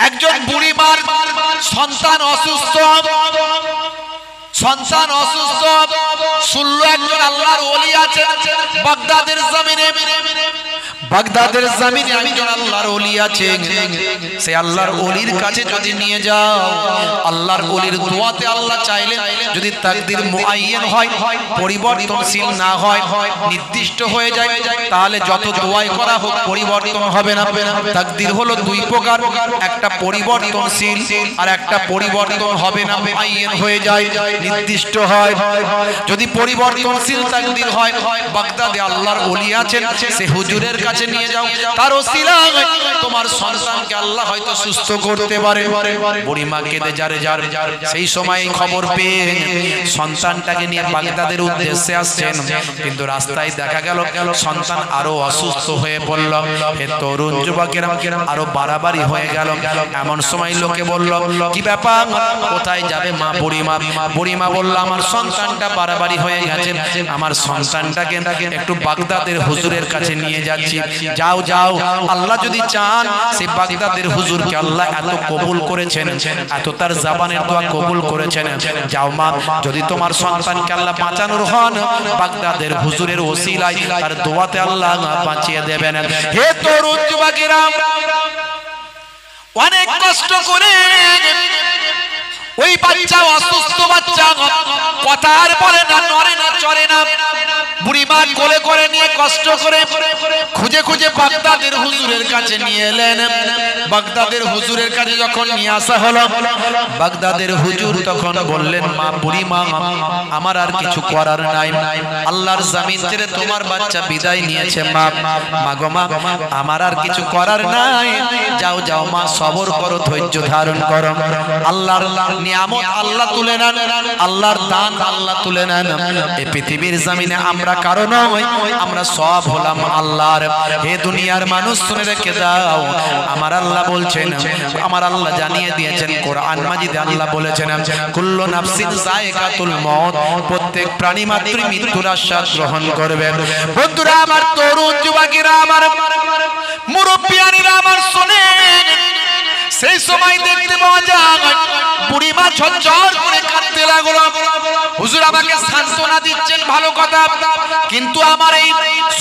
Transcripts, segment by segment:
একজন বুড়িমার সন্তান অসুস্থ, সন্তান অসুস্থ, শুনলো একজন আল্লাহর ওলি আছে বাগদাদের জমিনে, বাগদাদের জমিনে একজন আল্লাহর ওলি আছে, সেই আল্লাহর ওলির কাছে যদি নিয়ে যাও, আল্লাহর ওলির দোয়াতে আল্লাহ চাইলে যদি তাকদীর মুআয়্যান হয়, পরিবর্তনশীল না হয়, নির্দিষ্ট হয়ে যায়, তাহলে যত দোয়াই করা হোক পরিবর্তন হবে না। তাকদীর হলো দুই প্রকার, একটা পরিবর্তনশীল আর একটা পরিবর্তন হবে না, মুআয়্যান হয়ে যায়, নির্দিষ্ট হয়। যদি পরিবর্তনশীল তাকদীর হয়, বাগদাদে আল্লাহর ওলি আছেন, সে হুজুরের কাছে নিয়ে যাও, তার ওসিলায় তোমার সন্তানকে আল্লাহ হয়তো সুস্থ করতে পারে। বুড়িমা কেঁদে যারে যার সেই সময় খবর পেয়ে সন্তানটাকে নিয়ে বাগদাদের উদ্দেশ্যে আসছেন, কিন্তু রাস্তায় দেখা গেল সন্তান আরো অসুস্থ হয়ে পড়ল। হে তরুণ যুবকেরা, আরো বাড়াবাড়ি হয়ে গেল। এমন সময় লোকে বলল, কি ব্যাপার, কোথায় যাবে মা? বুড়িমা বুড়িমা বলল, আমার সন্তানটা বাড়াবাড়ি হয়ে গেছে, আমার সন্তানটাকে একটু বাগদাদের হুজুরের কাছে নিয়ে যাচ্ছি। যাও যাও, আল্লাহ যদি চান সেই বাগদাদের হুজুরকে আল্লাহ এত কবুল করেছেন, এত তার জবানের দোয়া কবুল করেছেন, যাও মা, যদি তোমার সন্তানকে আল্লাহ বাঁচানোর হন, বাগদাদের হুজুরের ওসিলায় তার দোয়াতে আল্লাহ বাঁচিয়ে দেবেন। হে তরুণ যুবকেরা, অনেক কষ্ট করে ওই বাচ্চা, অসুস্থ বাচ্চা, কথার বলে না, নড়ে না, চড়ে না, বুড়িমা কোলে করে নিয়ে কষ্ট করে খুঁজে খুঁজে বাগদাদের হুজুরের কাছে নিয়ে এলেন। বাগদাদের হুজুরের কাছে যখন নিয়ে আসা হলো, বাগদাদের হুজুর তখন বললেন, মা বুড়িমা, আমার আর কিছু করার নাই, আল্লাহর জমিন ছেড়ে তোমার বাচ্চা বিদায় নিয়েছে, মা মাগো মা, আমার আর কিছু করার নাই, যাও যাও মা, সবর করো, ধৈর্য ধারণ করো, আল্লাহর নিয়ামত আল্লাহ তুলে নেন, আল্লাহর দান আল্লাহ তুলে নেন। এই পৃথিবীর জমিনে আমরা কারো নয়, আমরা সব হলাম আল্লাহর। হে দুনিয়ার মানুষ, শুনে রেখে দাও, আমার আল্লাহ বলছেন, আমার আল্লাহ জানিয়ে দিয়েছেন কোরআন মাজিদে, আল্লাহ বলেছেন, কুল্লু নাফসিন যায়কাতুল মউত, প্রত্যেক প্রাণী মাত্রই মৃত্যুর আস্বাদ গ্রহণ করবে। বন্ধুরা আমার, তরুণ যুবকেরা আমার, মুরব্বিয়ানিরা আমার, শুনেন, সেই সময় দেখতে পাওয়া যায় বুড়িমা ঝরঝর করে কাঁদতে লাগলো। হুজুর আমাকে সান্ত্বনা দিচ্ছেন, ভালো কথা, কিন্তু আমার এই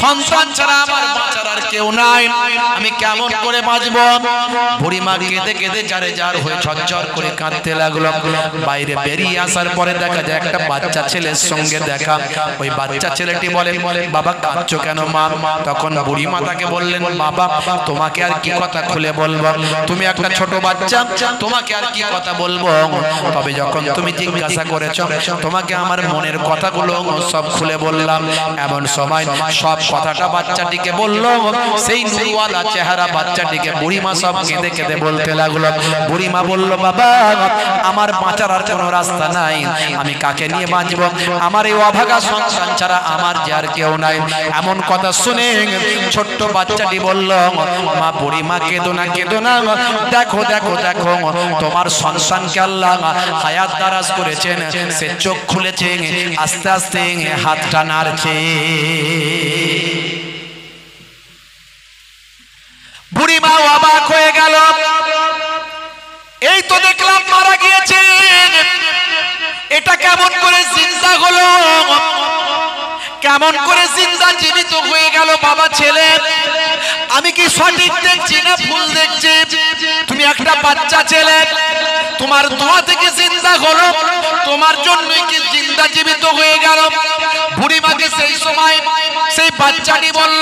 সন্তান ছাড়া আমার বাঁচার আর কেউ নাই, আমি কেমন করে বাঁচবো? বুড়িমা কেঁদে কেঁদে যারে যার হয়ে ঝরঝর করে কাঁদতে লাগলো। বাইরে বেরিয়ে আসার পরে দেখা যায় একটা বাচ্চা ছেলের সঙ্গে দেখা। ওই বাচ্চা ছেলেটি বলে, বাবা কাঁদছো কেন মা? তখন বুড়িমা তাকে বললেন, বাবা তোমাকে আর কি কথা খুলে বলবো, তুমি একটা ছোট বাচ্চা, তোমাকে আর কি কথা বলবো, তবে যখন তুমি জিজ্ঞাসা করেছো, তোমাকে আমার মনের কথাগুলো সব খুলে বললাম। এমন সময় সব কথাটা বাচ্চাটিকে বললো, সেই নূরওয়ালা চেহারা বাচ্চাটিকে বুড়িমা সব কেঁদে কেঁদে বলতে লাগলো। বুড়িমা বলল, বাবা আমার বাঁচার আর কোনো রাস্তা নাই, আমি কাকে নিয়ে বাঁচবো? আমার এই অভাগা সন্তান ছাড়া আমার যে আর কেউ নাই। এমন কথা শুনে ছোট্ট বাচ্চাটি বলল, মা বুড়িমা কেঁদো না, কেঁদো না, দেখো দেখো দেখো, তোমার সন্তানকে আল্লাহ হায়াত দারাজ করেছেন, সে চোখ খুলেছে, আস্তে আস্তে হাতটা নাড়ছে। বুড়িমা অবাক হয়ে গেল, এই তো দেখলাম মারা গিয়েছে, এটা কেমন করে জিন্দা হলো, কেমন করে জিন্দা জীবিত হয়ে গেল? বাবা ছেলে, আমি কি সঠিক দেখছি না ভুল দেখছি? তুমি একটা বাচ্চা ছেলে, তোমার দোয়া থেকে জিন্দা হলো, তোমার জন্যই কি জিন্দা জীবিত হয়ে গেল? বুড়িমাকে সেই সময় সেই বাচ্চাটি বলল,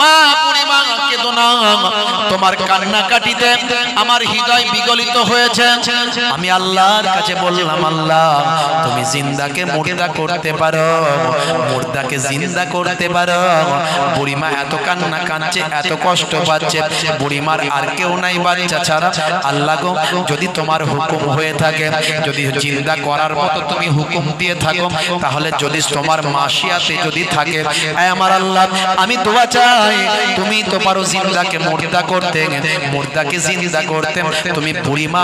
মা বুড়িমা কেঁদো না, তোমার কান্নাকাটিতে আমার হৃদয় বিগলিত হয়েছে। আমি আল্লাহর কাছে বললাম, আল্লাহ তুমি জিন্দাকে মুর্দা করতে পারো, মুর্দাকে জিন্দা করতে পারো। বুড়িমা এত কান্না কাঁদছে, এত কষ্ট পাচ্ছে, বুড়িমার আর কেউ নাই বাচ্চা ছাড়া। আল্লাহ গো, যদি তোমার হুকুম হয়ে থাকে, যদি জিন্দা জিন্দা করার মতো তুমি হুকুম দিয়ে থাকো, তাহলে যদি তোমার মাশিয়াতে যদি থাকে, আয় আমার আল্লাহ আমি দোয়া চাই, তুমি তো পারো জিন্দাকে মুর্দা করতে, মুর্দাকে জিন্দা করতে, তুমি বুড়িমা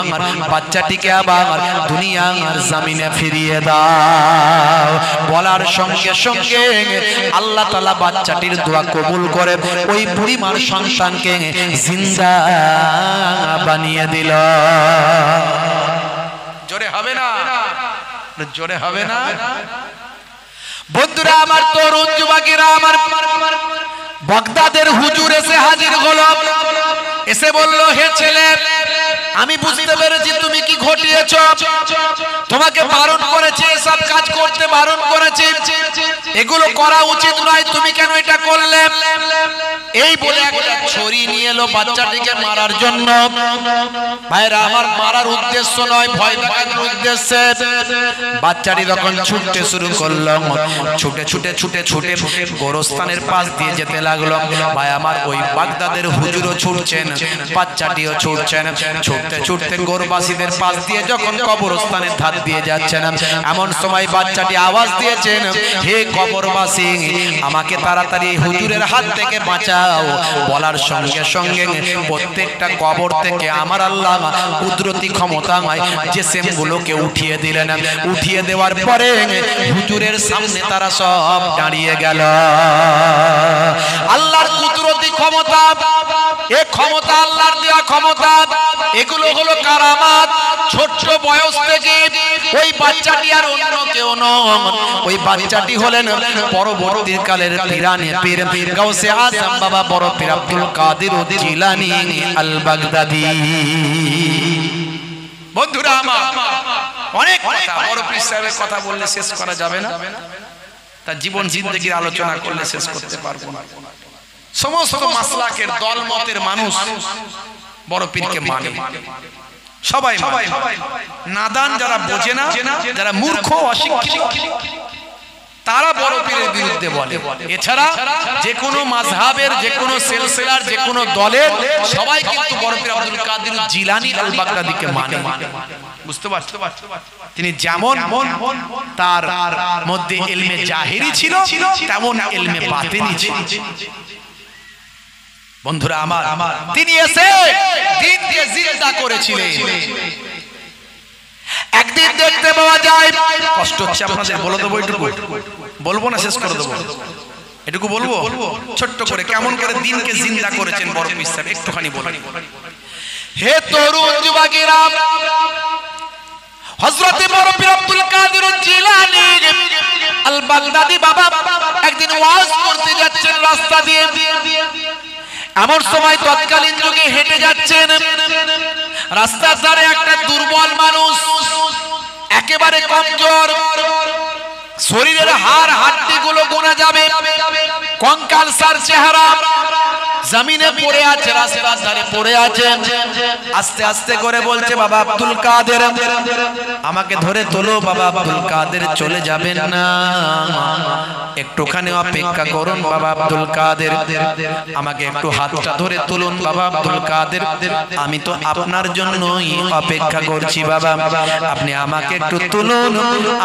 বাচ্চাটিকে আবার দুনিয়ার জমিনে ফিরিয়ে দাও। বলার সঙ্গে সঙ্গে আল্লাহ তাআলা বাচ্চাটির দোয়া কবুল করে ওই বুড়িমার সন্তানকে জিন্দা বানিয়ে দিল। জোরে হবে না? জোরে হবে না? বন্ধুরা আমার, তরুণ যুবকেরা আমার, বাগদাদের হুজুর এসে হাজির হলো, এসে বলল, হে ছেলে, আমি বুঝতে পেরেছি তুমি কি ঘটিয়েছ, তোমাকে বারণ করেছে, এসব কাজ করতে বারণ করেছে, এগুলো করা উচিত নয়, তুমি কেন এটা করলে? এই বলে একটা ছুরি নিয়ে এলো বাচ্চাটিকে মারার জন্য। ভাইরা আমার, মারার উদ্দেশ্য নয়, ভয় দেখানোর উদ্দেশ্যে। বাচ্চাটি তখন ছুটতে শুরু করলো, ছুটে ছুটে ছুটে ছুটে গোরস্থানের পাশ দিয়ে যেতে লাগলো। ভাই আমার, ওই বাগদাদের হুজুরও ছুটছেন, বাচ্চাটিও ছুটছেন, ছুটতে ছুটতে গোরবাসীদের পাশ দিয়ে যখন কবরস্থানের ধার দিয়ে যাচ্ছেন, এমন সময় বাচ্চাটি আওয়াজ দিয়েছেন, হে কবরবাসী, আমাকে তাড়াতাড়ি হুজুরের হাত থেকে বাঁচাও। বলার সঙ্গে সঙ্গে প্রত্যেকটা কবর থেকে আমার আল্লাহ কুদরতি ক্ষমতায় জিসিমগুলোকে উঠিয়ে দিলেন। উঠিয়ে দেওয়ার পরে হুজুরের সামনে তারা সব দাঁড়িয়ে গেল। আল্লাহর কুদরতি ক্ষমতা, এই ক্ষমতা আল্লাহর দেওয়া ক্ষমতা, এগুলো হলো কারামাত। ছোট্ট বয়স থেকে ওই বাচ্চাটি আর অন্য কেউ নন, ওই বাচ্চাটি হলেন পরবর্তী কালের পীরানে পীর গাউসে আজম বাবা বড় পীর আব্দুল কাদের জিলানী আল বাগদাদি। বন্ধুরা আমার, অনেক কথা, বড় পীর সাহেবের কথা বললে শেষ করা যাবে না, তার জীবন জিন্দেগির আলোচনা করলে শেষ করতে পারবো না। সমস্ত মাসলাকের দলমতের মানুষ বড় পীরকে মানে, সবাই নাদান, যারা বোঝে না, যারা মূর্খ অশিক্ষিত, তারা বড় পীরের বিরুদ্ধে বলে। এছাড়া যে কোনো মাযহাবের, যে কোনো সিলসিলার, যে কোনো দলের সবাই কিন্তু বড় পীর আব্দুল কাদের জিলানী আল বাগদাদিকে মানে। বুঝতে পারছো? তিনি যেমন তার মধ্যে ইলমে জাহিরি ছিল, তেমন ইলমে বাতিনি ছিল। বন্ধুরা আমার, তিনি এসে দ্বীনকে জিন্দা করেছিলেন। একদিন দেখতে পাওয়া যায়, কষ্ট হচ্ছে আপনাদের, বলে দেবো এটুকু, বলবো না, শেষ করে দেবো, এটুকু বলবো ছোট্ট করে, কেমন করে দ্বীনকে জিন্দা করেছেন বড় পীর সাহেব, একটুখানি বলেন। হে তরুণ যুবকেরা, হযরত বড় পীর আব্দুল কাদের জিলানী আল বাগদাদি বাবা একদিন ওয়াজ করতে যাচ্ছেন রাস্তা দিয়ে। এমন সময় তৎকালীন যুগে হেঁটে যাচ্ছেন, রাস্তার ধারে একটা দুর্বল মানুষ, একেবারে কমজোর, শরীরের হাড় হাড্ডি গুলো গোনা যাবে, কঙ্কালসার চেহারা, জমিনে পড়ে আছে, রাস্তার ধারে পড়ে আছে। আস্তে আস্তে করে বলছে, বাবা আব্দুল কাদের, আমাকে ধরে তোলো, বাবা আব্দুল কাদের চলে যাবেন না, একটুখানি অপেক্ষা করুন বাবা আব্দুল কাদের, আমাকে একটু হাতটা ধরে তুলুন বাবা আব্দুল কাদের, আমি তো আপনার জন্যই অপেক্ষা করছি বাবা, আপনি আমাকে একটু তুলুন,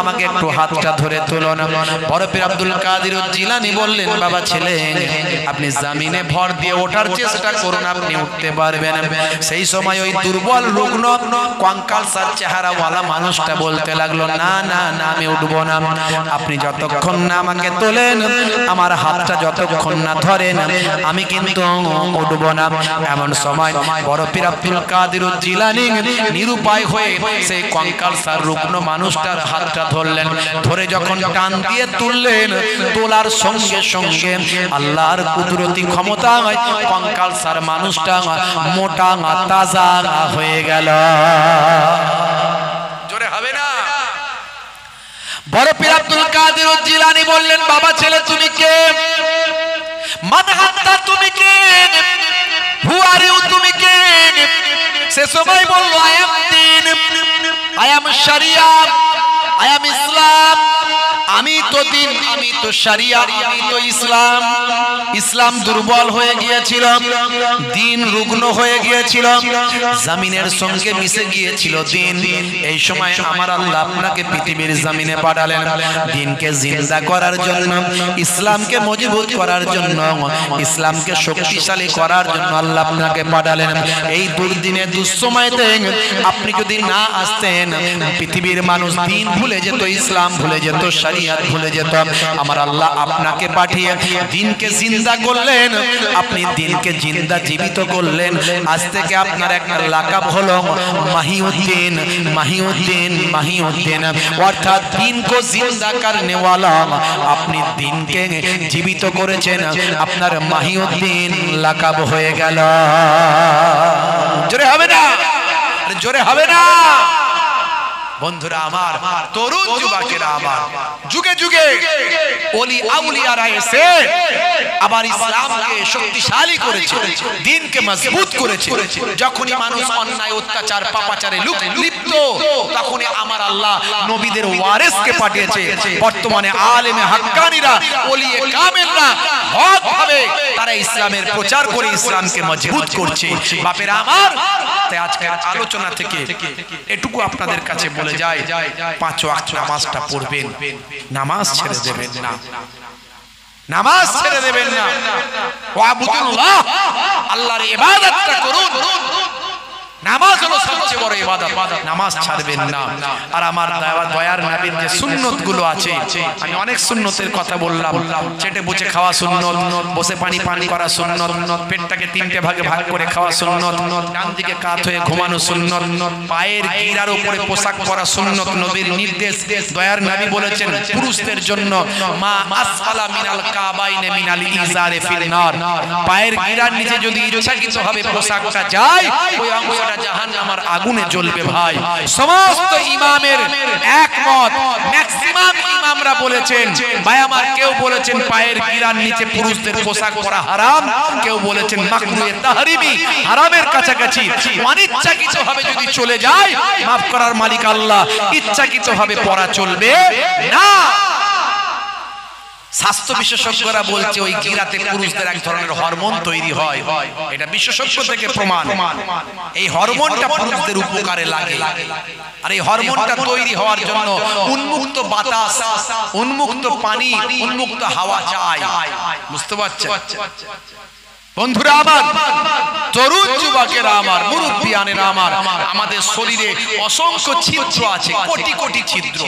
আমাকে একটু হাতটা ধরে তুলুন। বড় পীর আব্দুল কাদের জিলানী বললেন, বাবা ছেলে, আপনি জমিনে ভর দিয়ে ওঠার চেষ্টা করুন, আপনি উঠতে পারবেন। সেই সময় ওই দুর্বল রুগ্ন কঙ্কালসার চেহারাওয়ালা মানুষটা বলতে লাগলো, না না না, আমি উঠবো না, আপনি যতক্ষণ না আমাকে তোলেন, আমার হাতটা যতক্ষণ না ধরেন, আমি কিন্তু উঠবো না। এমন সময় বড় পীর আব্দুল কাদের জিলানী নিরুপায় হয়ে সেই কঙ্কালসার রুগ্ন মানুষটার হাতটা ধরলেন, ধরে যখন টান দিয়ে তুললেন, তোলার সঙ্গে সঙ্গে আল্লাহর কুদরতি ক্ষমতায় কঙ্কালসার মানুষটা মোটা তাজা হয়ে গেল। জোরে হবে না? বড় পীর আব্দুল কাদের জিলানী বললেন, বাবা ছেলে তুমি কে? মান আনতা, তুমি কে? হু আর ইউ, তুমি কে? সে সময় বলল, I am Din, I am শরিয়া, আই এম ইসলাম, আমি তো দিন, আমি তো শরিয়া, আমি তো ইসলাম। ইসলাম দুর্বল হয়ে গিয়েছিল, দিন রুগ্ন হয়ে গিয়েছিল, জমিনের সঙ্গে মিশে গিয়েছিল দিন। এই সময় আমার আল্লাহ আপনাকে পৃথিবীর জমিনে পাঠালেন দিনকে জিন্দা করার জন্য, ইসলামকে মজবুত করার জন্য, ইসলামকে শক্তিশালী করার জন্য আল্লাহ আপনাকে পাঠালেন। এই দুর্দিনে দুঃসময়তে আপনি যদি না আসতেন, পৃথিবীর মানুষ দিন ভুলে যেত, ইসলাম ভুলে যেত, শরিয়ত ভুলে যেত। আমার আল্লাহ আপনাকে পাঠিয়ে দিনকে জিন্দা করলেন, আপনি দিনকে জিন্দা জীবিত করলেন। আজ থেকে আপনার একটা লাকাব হলো মাহিউদ্দিন, মাহিউদ্দিন, মাহিউদ্দিন, অর্থাৎ দিনকে জিন্দা করনে ওয়ালা। আপনি দিনকে জীবিত করেছেন, আপনার মাহিউদ্দিন লাকাব হয়ে গেল। জোরে হবে না, জোরে হবে না। বন্ধুরা আমার, তরুণ যুবকেরা আমার, যুগে যুগে ওলি আউলিয়ারা এসে আবার ইসলামকে শক্তিশালী করেছে, দ্বীনকে মজবুত করেছে। যখনই মানুষ অন্যায় অত্যাচার পাপাচারে লিপ্ত, তখনই আমার আল্লাহ নবীদের ওয়ারিসকে পাঠিয়েছে। বর্তমানে আলেমে হাক্কানিরা, ওলিয়ে কামেলরা হক ভাবে তারা ইসলামের প্রচার করে ইসলামকে মজবুত করছে। বাপেরা আমার, তাই আজকের আলোচনা থেকে এটুকু আপনাদের কাছে বলে যায়, 5 ওয়াক্ত নামাজটা পড়বেন, নামাজ ছেড়ে দেবেন না, নামাজ ছেড়ে দেবেন না। ওয়াবুদুল্লাহ, আল্লাহর ইবাদতটা করুন। নামাজ হলো সবচেয়ে বড় ইবাদত, নামাজ ছাড়বেন না। আর আমার দয়ার নবীর যে সুন্নত গুলো আছে, আমি অনেক সুন্নতের কথা বললাম। চেটে বুঝে খাওয়া সুন্নত, বসে পানি পান করা সুন্নত, পেটটাকে 3টে ভাগে ভাগ করে খাওয়া সুন্নত, ডান দিকে কাত হয়ে ঘুমানো সুন্নত, পায়ের গিরার উপরে পোশাক পরা সুন্নত নবীর নির্দেশ। দয়ার নবী বলেছেন পুরুষদের জন্য মা আসফালা মিনাল কাবাইনে মিনাল ইজারে ফিল নার, পায়ের গিরার নিচে যদি ইচ্ছাকৃতভাবে পোশাকটা যায়, ওই অংশটা জাহান্নামের আগুনে জ্বলবে। ভাই, সমস্ত ইমামের একমত, ম্যাক্সিমাম ইমামরা বলেছেন, ভাই আমার, কেউ বলেছেন পায়ের গিরার নিচে পুরুষদের পোশাক পরা হারাম, কেউ বলেছেন মাকরুহে তাহরিমি, হারামের কাছাকাছি। অনিচ্ছাকৃতভাবে যদি চলে যায়, মাফ করার মালিক আল্লাহ, ইচ্ছাকৃতভাবে পরা চলবে না। স্বাস্থ্য বিশেষজ্ঞরা বলছে ওই গিরাতে পুরুষদের এক ধরনের হরমোন তৈরি হয়, এটা বিশেষজ্ঞ থেকে প্রমাণ। এই হরমোনটা পুরুষদের উপকারে লাগে, আর এই হরমোনটা তৈরি হওয়ার জন্য উন্মুক্ত বাতাস, উন্মুক্ত পানি, উন্মুক্ত হাওয়া চাই। বুঝতে পারছেন বন্ধুরা আমার, তরুণ যুবকেরা আমার, মুরব্বিয়ানেরা আমার, আমাদের শরীরে অসংখ্য ছিদ্র আছে, কোটি কোটি ছিদ্র।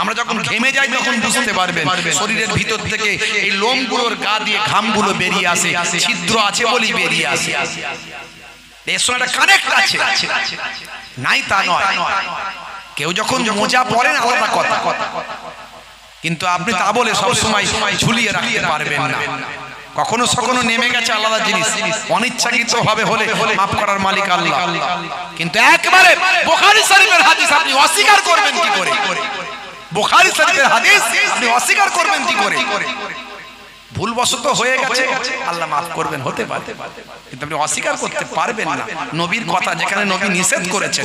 আমরা যখন ঘেমে যাই তখন বুঝতে পারবেন শরীরের ভিতর থেকে এই লোমগুলোর গা দিয়ে ঘামগুলো বেরিয়ে আসে, ছিদ্র আছে বলি বেরিয়ে আসে। এর সঙ্গে কানেক্ট আছে, নাই তা নয়। কেউ যখন মোজা পরেন আলাদা কথা, কিন্তু আপনি তা বলে সবসময় ঝুলিয়ে রাখতে পারবেন না। কখনো কখনো নেমে গেছে আলাদা জিনিস, অনিচ্ছাকৃত ভাবে হলে মাফ করার মালিক আল্লাহ। কিন্তু একবারে বুখারী শরীফের হাদিস আপনি অস্বীকার করবেন কি করে? বুখারী শরীফের হাদিস আপনি অস্বীকার করবেন কি করে? ভুলবশত হয়ে গেছে, আল্লাহ মাফ করবেন, হতে পারে, কিন্তু আপনি অস্বীকার করতে পারবেন না। নবীর কথা যেখানে নবী নিষেধ করেছেন,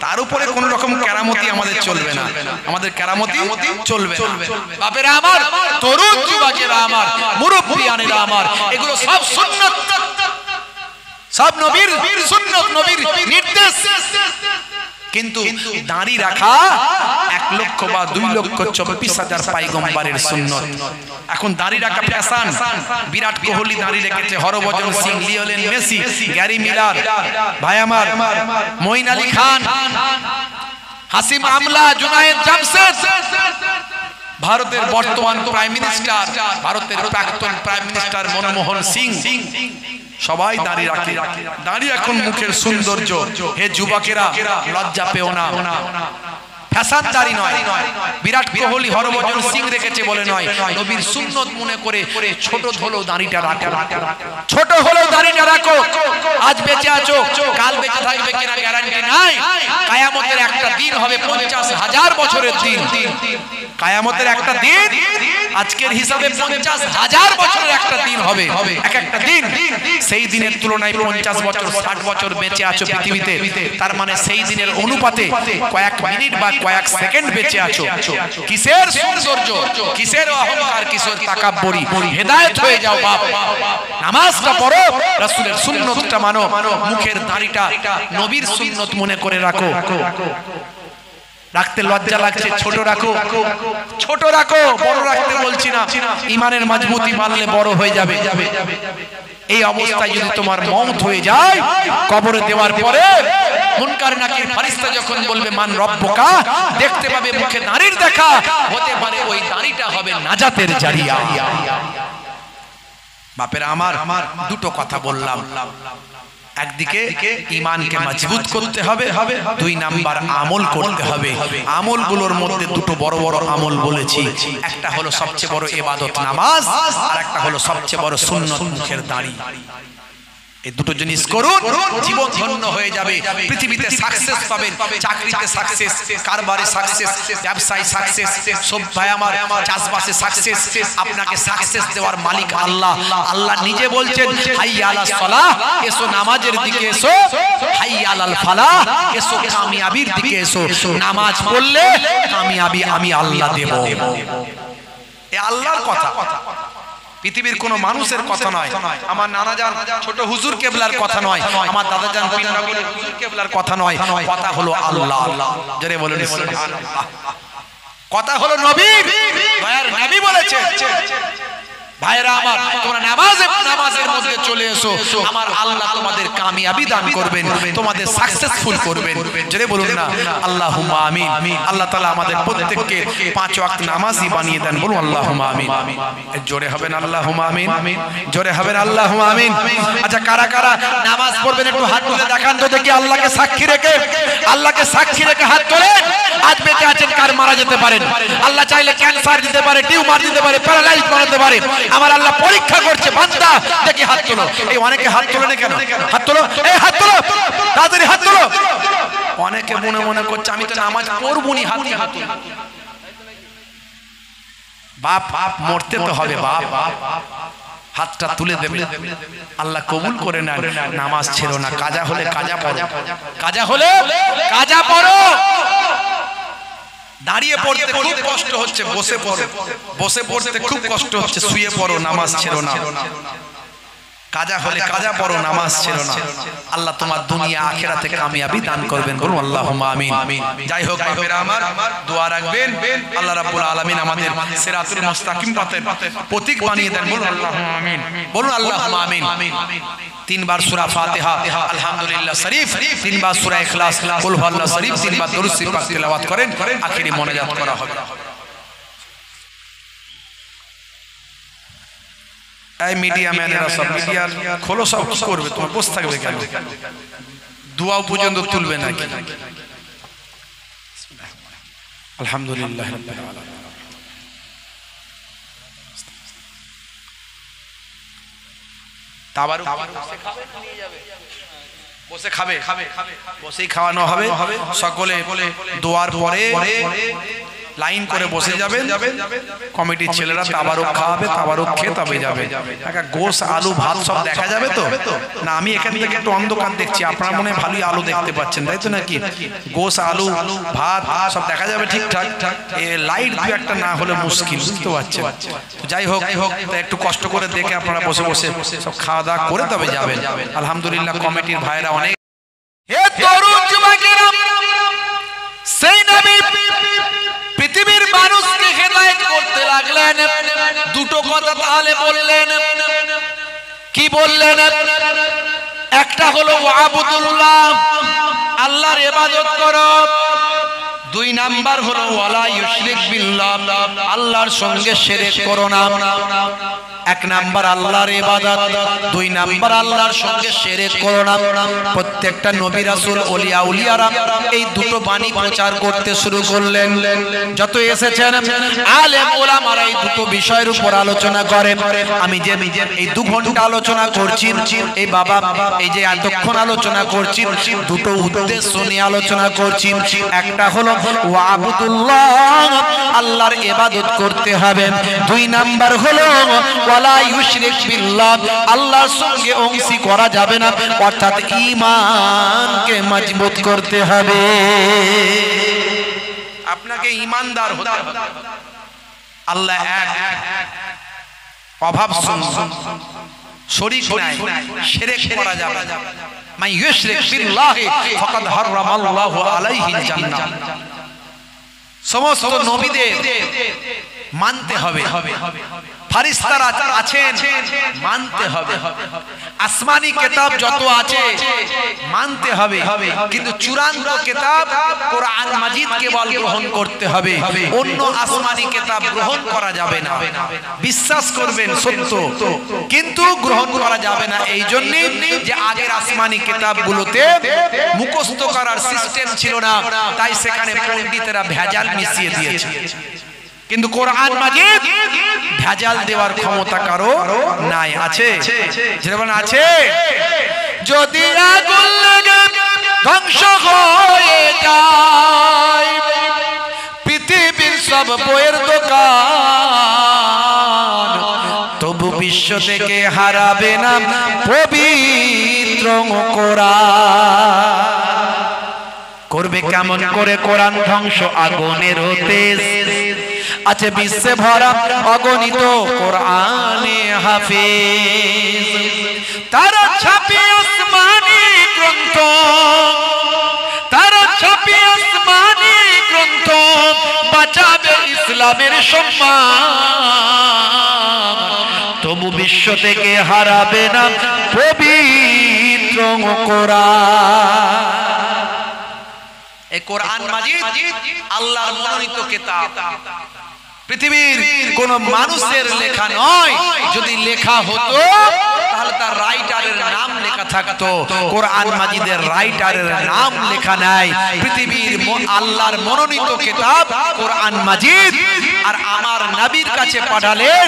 তার উপরে কোন রকম কেরামতি আমাদের চলবে না, আমাদের কেরামতি চলবে না। বাপেরা আমার, তরুণ যুবকেরা আমার, মুরব্বিয়ানেরা আমার, এগুলো সব সুন্নাত, সব নবীর সুন্নাত, নবীর নির্দেশ। কিন্তু দাড়ি রাখা 1 লক্ষ বা 2 লক্ষ 24,000 পয়গম্বরের সুন্নত। এখন দাড়ি রাখা ফ্যাশন। বিরাট কোহলি দাড়ি রেখেছে, Harbhajan Singh, Lionel Messi, Gary Miller, ভাই আমার, মঈন আলী খান, হাসিম আমলা, জুনায়েদ জামশেদ, ভারতের বর্তমান প্রাইম মিনিস্টার, ভারতের প্রাক্তন প্রাইম মিনিস্টার মনমোহন সিং, সবাই দাড়ি রাখে। দাড়ি এখন মুখের সৌন্দর্য। হে যুবকেরা, লজ্জা পেও না, ফ্যাশন দাড়ি নয়। বিরাট কোহলি, হরভজন সিং রেখেছে বলে নয়, নবীর সুন্নত মনে করে ছোট হলেও দাড়িটা রাখো, ছোট হলেও দাড়িটা রাখো। আজ বেঁচে আছো, কাল বেঁচে থাকবে কিনা গ্যারান্টি নাই। কিয়ামতের একটা দিন হবে 50,000 বছরের দিন। কিয়ামতের একটা দিন আজকের হিসাবে 50,000 বছরের একটা দিন হবে, এক একটা দিন। সেই দিনের তুলনায় 50 বছর 60 বছর বেঁচে আছো পৃথিবীতে, তার মানে সেই দিনের অনুপাতে কয়েক মিনিট বা কয়েক সেকেন্ড বেঁচে আছো, কিসের সৌন্দর্য, কিসের অহংকার, কিসের তাকাব্বুরি, হেদায়েত হয়ে যাও বাপ। নামাজটা পড়ো, রাসূলের সুন্নতটা মানো, মুখের দাড়িটা নবীর সুন্নত মনে করে রাখো। রাখতে লজ্জা লাগছে, ছোট রাখো, ছোট রাখো, বড় রাখতে বলছি না। ঈমানের মজবুতি মানলে বড় হয়ে যাবে। এই অবস্থায় যদি তোমার মওত হয়ে যায়, কবরে দেওয়ার পরে মুনকার নাকির ফেরেশতা যখন বলবে মান রব্বুকা, দেখতে পাবে মুখে দাড়ির দেখা, হতে পারে ওই দাড়িটা হবে নাজাতের জারিয়া। বাপের আমার দুটো কথা বললাম, একদিকে ঈমানকে মজবুত করতে হবে, দুই নাম্বার আমল করতে হবে। আমলগুলোর মধ্যে দুটো বড় বড় আমল বলেছি, একটা হলো সবচেয়ে বড় ইবাদত নামাজ, আর একটা হলো সবচেয়ে বড় সুন্নত মুখের দাড়ি। এই দুটো জিনিস করুন, জীবন ধন্য হয়ে যাবে, পৃথিবীতে সাকসেস পাবেন, চাকরিতে সাকসেস, কারবারে সাকসেস, ব্যবসায় সাকসেস, সব ভাই আমার চাষবাসে সাকসেস। আপনাকে সাকসেস দেওয়ার মালিক আল্লাহ। আল্লাহ নিজে বলছেন হাইয়া আলাস সালাহ, এসো নামাজের দিকে এসো, হাইয়া আলাল ফালাহ, এসো কামিয়াবির দিকে এসো। নামাজ পড়লে কামিয়াবি আমি আল্লাহ দেব। এ আল্লাহর কথা, পৃথিবীর কোন মানুষের কথা নয়। আমার নানা জান ছোট হুজুর কেবলার কথা নয়, আমার দাদা জান পীরনগরের হুজুর কেবলার কথা নয়। কথা হলো আল্লাহ। জোরে বলেন সুবহানাল্লাহ। কথা হলো নবীর, দয়ার নবী বলেছে, ভাইরা আমার তোমরা নামাজের মধ্যে চলে এসো, আমার আল্লাহ তোমাদের কামিয়াবি দান করবেন, তোমাদের সাকসেসফুল করবেন। জোরে বলুন না আল্লাহুম্মা আমিন। আল্লাহ তাআলা আমাদের প্রত্যেককে 5 ওয়াক্ত নামাজি বানিয়ে দেন, বলুন আল্লাহুম্মা আমিন। জোরে হবেন আল্লাহুম্মা আমিন, জোরে হবেন আল্লাহুম্মা আমিন। আচ্ছা কারা কারা নামাজ পড়বেন একটু হাত তুলে দেখান তো দেখি, আল্লাহকে সাক্ষী রেখে, আল্লাহকে সাক্ষী রেখে হাত তোলেন। আজ বেঁচে আছেন, কার মারা যেতে পারেন, আল্লাহ চাইলে ক্যান্সার দিতে পারে, টিউমার দিতে পারে, প্যারালাইজ বানাতে পারে। আমার আল্লাহ পরীক্ষা করছে, বান্দা দেখি হাত তোলো। এই অনেকে হাত তোলে না কেন? হাত তোলো, এই হাত তোলো, তাড়াতাড়ি হাত তোলো। অনেকে মনে মনে করছে আমি তো নামাজ পড়বনি, হাত তোলো। বাপ মরতে তো হবে বাপ, হাতটা তুলে দেবে, আল্লাহ কবুল করে নেন। নামাজ ছেড়ো না, কাজা হলে কাজা পড়ো, কাজা হলে কাজা পড়ো। দাঁড়িয়ে পড়তে খুব কষ্ট হচ্ছে, বসে পড়ো। বসে পড়তে খুব কষ্ট হচ্ছে, শুয়ে পড়ো, নামাজ ছেড়ো না। কাজা হলে কাজা পড়ো, নামাজ ছেড়ো না। আল্লাহ তোমার দুনিয়া আখিরাতে কামিয়াবি দান করবেন, বলুন আল্লাহুম্মা আমিন। যাই হোক বাপেরা আমার, দোয়া রাখবেন আল্লাহ রাব্বুল আলামিন আমাদের সিরাতুল মুস্তাকিম পথের প্রতীক বানিয়ে দেন, বলুন আল্লাহুম্মা আমিন, বলুন আল্লাহুম্মা আমিন। 3 বার সূরা ফাতিহা আলহামদুলিল্লাহ শরীফ, 3 বার সূরা ইখলাস কুল হুয়াল্লাহু শরীফ, 3 বার দরুদ শরীফ পাক তেলাওয়াত করেন, আখিরি মোনাজাত করা হবে। এই মিডিয়া ম্যানেরা সব মিডিয়া খোলো, সব কি করবে? তোমার বসে থাকবে কেন? দোয়া পর্যন্ত তুলবে নাকি? আলহামদুলিল্লাহ রাব্বিল আলামিন। তাবারুক বসে খাবে, বসেই খাওয়ানো হবে। সকলে দোয়ার পরে লাইন করে বসে যাবেন, কমিটির ছেলেরা তাবারুক খাওয়াবে, তাবারুক খেয়ে তবে যাবে। একটা গোশ আলু ভাত সব দেখা যাবে তো না? আমি এখান থেকে একটু অন্ধকার দেখছি, আপনারা মনে হয় ভালোই আলু দেখতে পাচ্ছেন, তাই তো নাকি? গোশ আলু ভাত সব দেখা যাবে ঠিকঠাক। লাইট দু একটা না হলে মুশকিল, বুঝতে পারছেন? যাই হোক একটু কষ্ট করে দেখে আপনারা বসে বসে সব খাওয়া দাওয়া করে তবে যাবেন। আলহামদুলিল্লাহ কমিটির ভাইরা অনেক। হে তরুণ যুবকেরা, সেই নবী পৃথিবীর মানুষকে হেদায়েত করতে লাগলেন। দুটো কথা তাহলে বললেন, কি বললেন? একটা হলো ওয়াবুদুল্লাহ, আল্লাহর ইবাদত করো। 2 নাম্বার হলো ওয়ালা ইউশরিক বিল্লাহ, আল্লাহর সঙ্গে শিরক করো না। 1 নাম্বার আল্লাহর ইবাদত, 2 নাম্বার আল্লাহর সঙ্গে শিরক করো না। প্রত্যেকটা নবী রাসূল ওলিয়া উলিয়ারা এই দুটো বাণী প্রচার করতে শুরু করলেন। যত এসেছেন আলেম ওলামারা এই দুটো বিষয়ের উপর আলোচনা করেন। আমি যে এই 2 ঘন্টা আলোচনা করছি, এই বাবা এই যে এতক্ষণ আলোচনা করছি, দুটো উদ্দেশ্য নিয়ে আলোচনা করছি। একটা হলো ওয়াবুদুল্লাহ, আল্লাহর ইবাদত করতে হবে। 2 নাম্বার হলো ওয়ালা ইউশরিক বিল্লাহ, আল্লাহর সঙ্গে অংশী করা যাবে না, অর্থাৎ ঈমানকে মজবুত করতে হবে। আপনাকে ঈমানদার হতে হবে। আল্লাহ এক, অভাব শূন্য, শরীক নাই, শিরক করা যাবে না। মান ইউশরিক বিল্লাহি ফাকাদ হারামাল্লাহু আলাইহিল জান্নাহ। সমস্ত নবীদের মানতে হবে, ফারিস্তারা আছেন মানতে হবে, আসমানি কিতাব যত আছে মানতে হবে, কিন্তু চূড়ান্ত কিতাব কোরআন মাজিদ কেবল গ্রহণ করতে হবে, অন্য আসমানি কিতাব গ্রহণ করা যাবে না। বিশ্বাস করবেন সত্য, কিন্তু গ্রহণ করা যাবে না এই জন্য যে আগের আসমানি কিতাবগুলোতে মুখস্থ করার সিস্টেম ছিল না, তাই সেখানে পণ্ডিতেরা ভেজাল মিশিয়ে দিয়েছে। কিন্তু কোরআন মাজিদ ভেজাল দেওয়ার ক্ষমতা কারো নাই। আছে যেমন আছে, যদি আগুন লাগে ধ্বংস হয়ে যায় পৃথিবীর সব বইয়ের দোকান, তবু বিশ্ব থেকে হারাবে না পবিত্র কোরআন। করবে কেমন করে কোরআন ধ্বংস? আগুনের তেজ আছে বিশ্বে ভরা অগণিত কোরআনে হাফেজ, তারা ছাপে আসমানি গ্রন্থ, তারা ছাপে আসমানি গ্রন্থ, বাঁচাবে ইসলামের সম্মান, তবু বিশ্ব থেকে হারাবে না পবিত্র কোরআন। এই কোরআন মাজিদ আল্লাহর মনোনীত কিতাব, পৃথিবীর কোন মানুষের লেখা নয়। যদি লেখা হতো তাহলে তার রাইটারের নাম লেখা থাকতো। কোরআন মাজিদের রাইটারের নাম লেখা নাই। পৃথিবীর আল্লাহর মনোনীত কিতাব কোরআন মাজিদ। আর আমার নবীর কাছে পাঠালেন।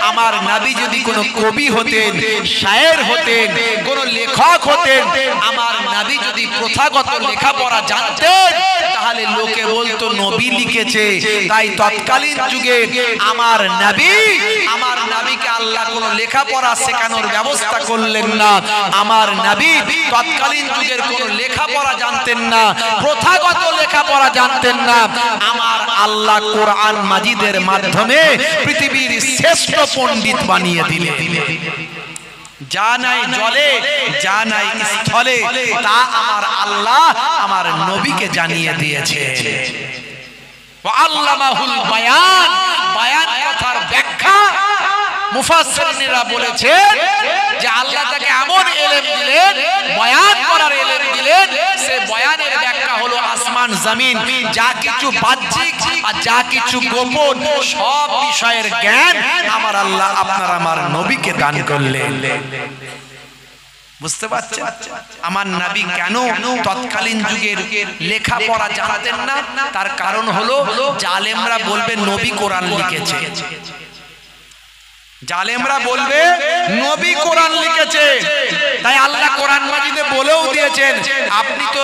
আমার নবী যদি কোনো কবি হতেন, শায়ের হতেন, কোনো লেখক হতেন, আমার নবী যদি প্রথাগত লেখাপড়া জানতেন, তাহলে লোকে বলতো নবী লিখেছে। তাই তৎকালীন যুগে আমার নবীকে আল্লাহ কোনো লেখাপড়া শেখানোর ব্যবস্থা করলেন না। আমার নবী তৎকালীন যুগের কোনো লেখাপড়া জানতেন না, প্রথাগত লেখাপড়া জানতেন না। আমার আল্লাহ কোরআন মাজিদের মাধ্যমে পৃথিবীর শ্রেষ্ঠ পণ্ডিত বানিয়ে দিলেন। যা নাই জলে, যা নাই স্থলে, তা আমার আল্লাহ আমার নবীকে জানিয়ে দিয়েছে। আল্লামাহুল বায়ান, বায়ান কথার ব্যাখ্যা মুফাসসিরিনরা বলেছেন যে আল্লাহ তাকে এমন ইলম দিলেন, বয়ান করার ইলম দিলেন, সে বয়ানের ব্যাখ্যা হলো আসমান জমিন, যা কিছু বাহ্যিক আর যা কিছু গোপন সব বিষয়ের জ্ঞান আমার আল্লাহ আপনার আমার নবীকে দান করলেন। বুঝতে পারছেন আমার নবী কেন তৎকালীন যুগের লেখাপড়া জানতেন না? তার কারণ হলো জালেমরা বলবে নবী কোরআন লিখেছে, জালেমরা বলবে নবী কোরআন লিখেছে। তাই আল্লাহ কোরআন মাজিদে বলেও দিয়েছেন, আপনি তো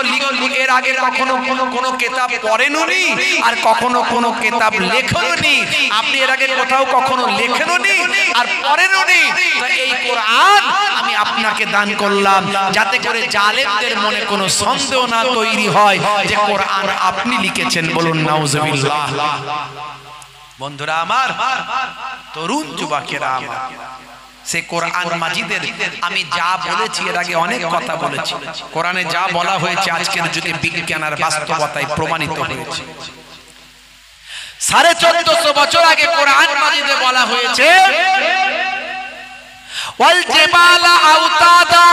এর আগে কখনো কোনো কিতাব পড়েননি আর কখনো কোনো কিতাব লেখেননি, আপনি এর আগে কোথাও কখনো লেখেননি আর পড়েননি। তো এই কোরআন আমি আপনাকে দান করলাম, যাতে করে জালেমদের মনে কোনো সন্দেহ না তৈরি হয় যে কোরআন আপনি লিখেছেন। বলুন নাউজুবিল্লাহ। বন্ধুরা আমার, তরুণ যুবকেরা আমার, সে কোরআন মাজিদের আমি যা বলেছি এর আগে অনেক কথা বলেছি। কোরআনে যা বলা হয়েছে আজকের যুগে বিজ্ঞান আর বাস্তবতায় প্রমাণিত হয়েছে। 1450 বছর আগে কোরআন মাজিদে বলা হয়েছে ওয়াল জিবালা আওতাদা,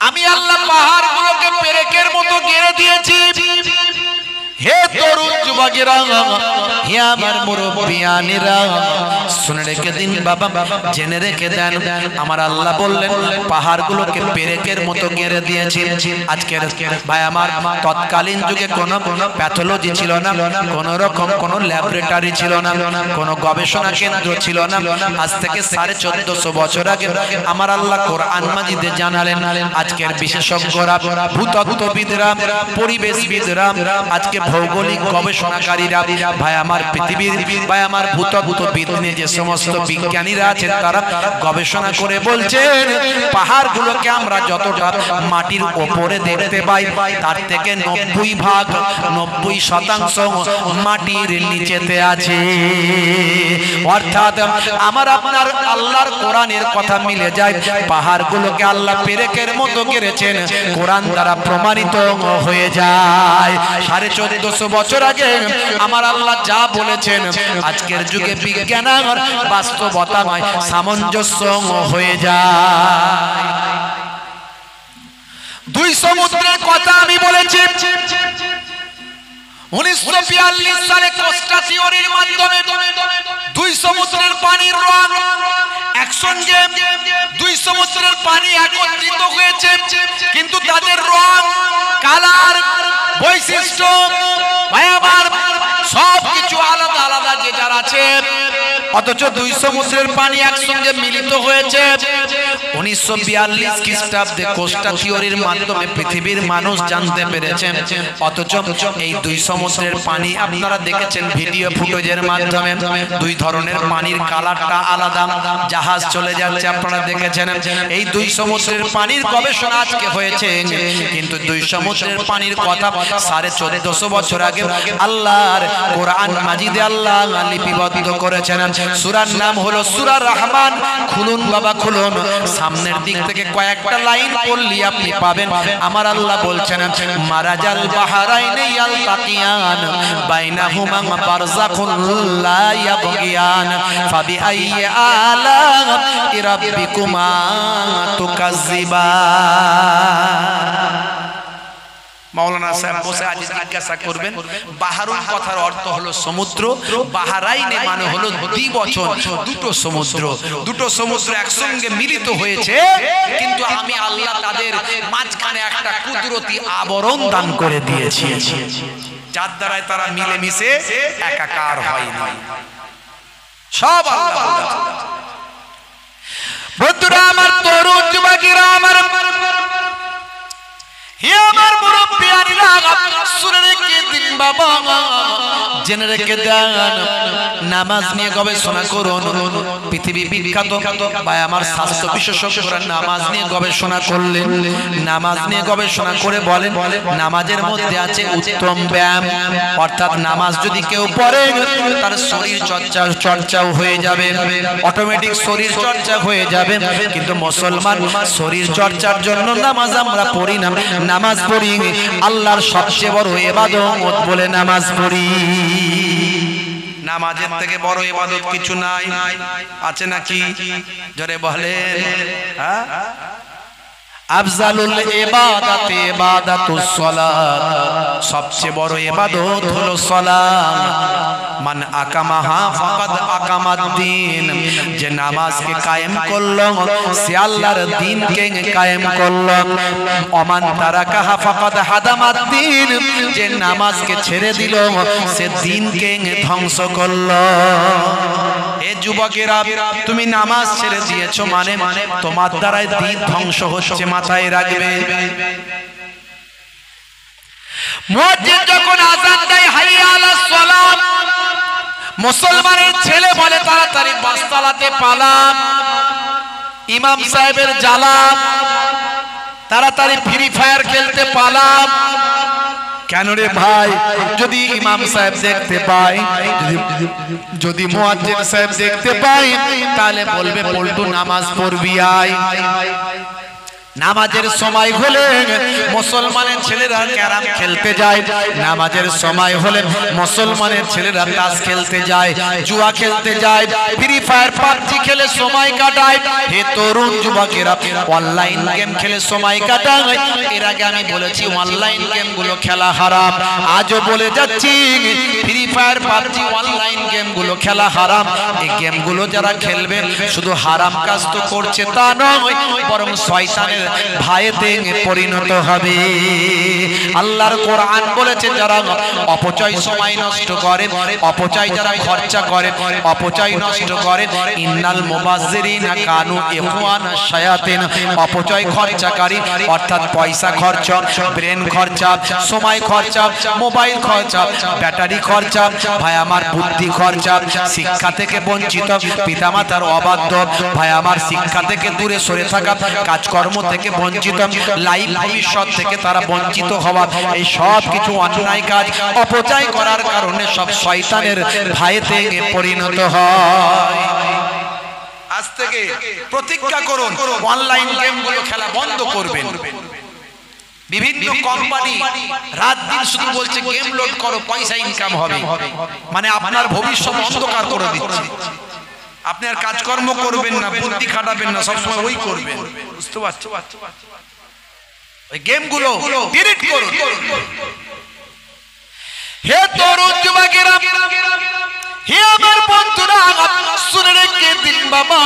আমি আল্লাহ পাহাড়গুলোকে পেরেকের মতো গেড়ে দিয়েছি। হে তরুণ যুবকেরা, হে আমার মুরব্বিয়ানেরা, শুনে রেখে দিন বাবা, জেনে রেখে দেন, আমার আল্লাহ বললেন পাহাড়গুলোকে পেরেকের মতো গেড়ে দিয়েছি। আজকের ভাই আমার, তৎকালীন যুগে কোনো প্যাথোলজি ছিল না, কোন রকম কোনো ল্যাবরেটরি ছিল না, কোনো গবেষণা কেন্দ্র ছিল না। আজ থেকে 1450 বছর আগে আমার আল্লাহ কোরআন মাজিদে জানালেন। আজকের বিশেষজ্ঞরা, ভূতত্ত্ববিদরা, পরিবেশবিদরা, আজকে ভৌগোলিক গবেষণাকারীরা ভাই আমার পৃথিবীর ভাই আমার ভূতত্ত্ববিদ নিয়ে যে সমস্ত বিজ্ঞানীরা আছেন তারা গবেষণা করে বলছেন পাহাড়গুলোকে আমরা যতটা মাটির উপরে দেখতে পাই তার থেকে 90% মাটির নিচেতে আছে। অর্থাৎ আমার আপনার আল্লাহর কোরআনের কথা মিলে যায়, পাহাড়গুলোকে আল্লাহ পেরেকের মতো কেড়েছেন, কোরআন দ্বারা প্রমাণিত হয়ে যায়। 1450 বছর আগে আমার আল্লাহ যা বলেছেন আজকের যুগে বিজ্ঞান আর বাস্তবতায় সামঞ্জস্য হয়ে যায়। দুই সমুদ্রের কথা আমি বলেছি। 1942 সালে কোস্টা থিওরির মাধ্যমে দুই সমুদ্রের পানির রং একসঙ্গে, দুই সমুদ্রের পানি একত্রিত হয়েছে, কিন্তু তাদের রং, কালার, বৈশিষ্ট্য সবকিছু আলাদা আলাদা যে যার আছে, অথচ দুই সমুদ্রের পানি একসঙ্গে মিলিত হয়েছে। 1942 খ্রিস্টাব্দে কোস্টা থিওরির মাধ্যমে পৃথিবীর মানুষ জানতে পেরেছে। অথচ এই দুই সমুদ্রের পানি আপনারা দেখেছেন ভিডিও ফুটেজের মাধ্যমে, দুই ধরনের পানির কালারটা আলাদা, জাহাজ চলে যাচ্ছে আপনারা দেখেছেন। এই দুই সমুদ্রের পানির গবেষণা আজকে হয়েছে, কিন্তু দুই সমুদ্রের পানির কথা 1450 বছর আগে আল্লাহর কোরআন মাজিদে আল্লাহ লিপিবদ্ধ করেছেন। সূরার নাম হলো সূরা রহমান। খুলুন বাবা খুলুন, সামনের দিক থেকে কয়েকটা লাইন পড়লি আপনি পাবেন আমার আল্লাহ বলছেন মারাজাল বাহরাইনি ইয়ালতাকিয়ান বাইনাহুমা বারযাখুন লা ইয়াবগিয়ান ফাবিআইয়ি আলা'i রাব্বিকুমা তুকাজ্জিবান। মাওলানা সাহেব বসে আজ জিজ্ঞাসা করবেন বাহারুন কথার অর্থ হলো সমুদ্র, বাহারাইনে মানে হলো দ্বিবচন, দুটো সমুদ্র। দুটো সমুদ্র একসঙ্গে মিলিত হয়েছে, কিন্তু আমি আল্লাহ তাদের মাঝখানে একটা কুদরতি আবরণ দান করে দিয়েছি, যার দ্বারা তারা মিলেমিশে একাকার হয়নি। সব আল্লাহ। বন্ধুরা আমার, তরুণ যুবকেরা আমার, আমার মুরব্বিয়ানিরা শুনে রেখে দিন বাবা, জেনে রেখে দেন, নামাজ নিয়ে গবেষণা করুন। পৃথিবী বিখ্যাত ভাই আমার স্বাস্থ্য বিশেষজ্ঞরা নামাজ নিয়ে গবেষণা করলেন, নামাজ নিয়ে গবেষণা করে বলেন নামাজের মধ্যে আছে উত্তম ব্যায়াম। অর্থাৎ নামাজ যদি কেউ পড়ে তার শরীর চর্চাও হয়ে যাবে, অটোমেটিক শরীর চর্চা হয়ে যাবে। কিন্তু মুসলমান শরীর চর্চার জন্য নামাজ আমরা পড়ি না, নামাজ পড়ি আল্লাহর সবচেয়ে বড় ইবাদত বলে নামাজ পড়ি। নামাজের থেকে বড় ইবাদত কিছু নাই, আছে নাকি? জোরে বলেন। হ্যাঁ, আফজালুল ইবাদাতি ইবাদাতুস সালাত, সবচেয়ে বড় ইবাদত হলো সালাত। মান আকামাহা ফাকাদ আকামাদ্দিন, যে নামাজকে কায়েম করলো সে আল্লাহর দ্বীনকে কায়েম করলো। ওমান তারাকাহা ফাকাদ হাদামাদ্দিন, যে নামাজকে ছেড়ে দিল সে দ্বীনকে ধ্বংস করলো। এ যুবকেরা, তুমি নামাজ ছেড়ে দিয়েছো মানে তোমার দ্বারাই দ্বীন ধ্বংস হচ্ছে, মাথায় রাখবে। মুয়াজ্জিন যখন আযান দেয় হাইয়া আলাস সালাত, মুসলমানের ছেলে বলে তাড়াতাড়ি বাসতালাতে পালা, ইমাম সাহেবের জ্বালা, তাড়াতাড়ি ফ্রি ফায়ার খেলতে পালা। কেন রে ভাই? যদি ইমাম সাহেব দেখতে পায়, যদি মুয়াজ্জিন সাহেব দেখতে পায়, তাহলে বলবে পল্টু নামাজ পড়বি আয়। নামাজের সময় হলে মুসলমানের ছেলেরা ক্যারাম খেলতে যায়, নামাজের সময় হলে মুসলমানের ছেলেরা তাস খেলতে যায়, জুয়া খেলতে যায়, ফ্রি ফায়ার পাবজি খেলে সময় কাটায়। হে তরুণ যুবকেরা, অনলাইন গেম খেলে সময় কাটায়। এর আগে আমি বলেছি অনলাইন গেমগুলো খেলা হারাম, আজও বলে যাচ্ছি ফ্রি ফায়ার পাবজি অনলাইন গেমগুলো খেলা হারাম। এই গেমগুলো যারা খেলবে শুধু হারাম কাজ তো করছে তা নয়, বরং শয়তানের ভাইতে পরিণত হবে। আল্লাহর কোরআন বলেছে যারা অপচয় সময় নষ্ট করে, অপচয় যারা খরচা করে, অপচয় নষ্ট করে, ইন্নাল মুবাজ্জিরিনা কানু ইখওয়ানাশ শায়াতিন, অপচয় খরচাকারী অর্থাৎ পয়সা খরচা, ব্রেন খরচা, সময় খরচা, মোবাইল খরচা, ব্যাটারি খরচা, ভাই আমার বুদ্ধি খরচা, শিক্ষা থেকে বঞ্চিত, পিতামাতার অবাধ্য, ভাই আমার শিক্ষা থেকে দূরে সরে থাকা, কাজকর্ম থেকে বঞ্চিত, লাইফ ভবিষ্যৎ থেকে তারা বঞ্চিত হওয়া, এই সব কিছু অন্যায় কাজ অপচয় করার কারণে সব শয়তানের ভাইতে পরিণত হয়। আজ থেকে প্রতিজ্ঞা করুন অনলাইন গেমগুলো খেলা বন্ধ করবেন। বিভিন্ন কোম্পানি রাত দিন শুধু বলছে গেম লোড করো, পয়সা ইনকাম হবে, মানে আপনার ভবিষ্যৎ অন্ধকার করে দিচ্ছে। আপনি আর কাজকর্ম করবেন না, বুদ্ধি খাটাবেন না, সবসময় ওই করবেন। বুঝতে পারছো? ওই গেমগুলো ডিলিট করুন। হে তরুণ যুবকেরা, হে আমার বন্ধুরা, শুনে রেখে দিন বাবা,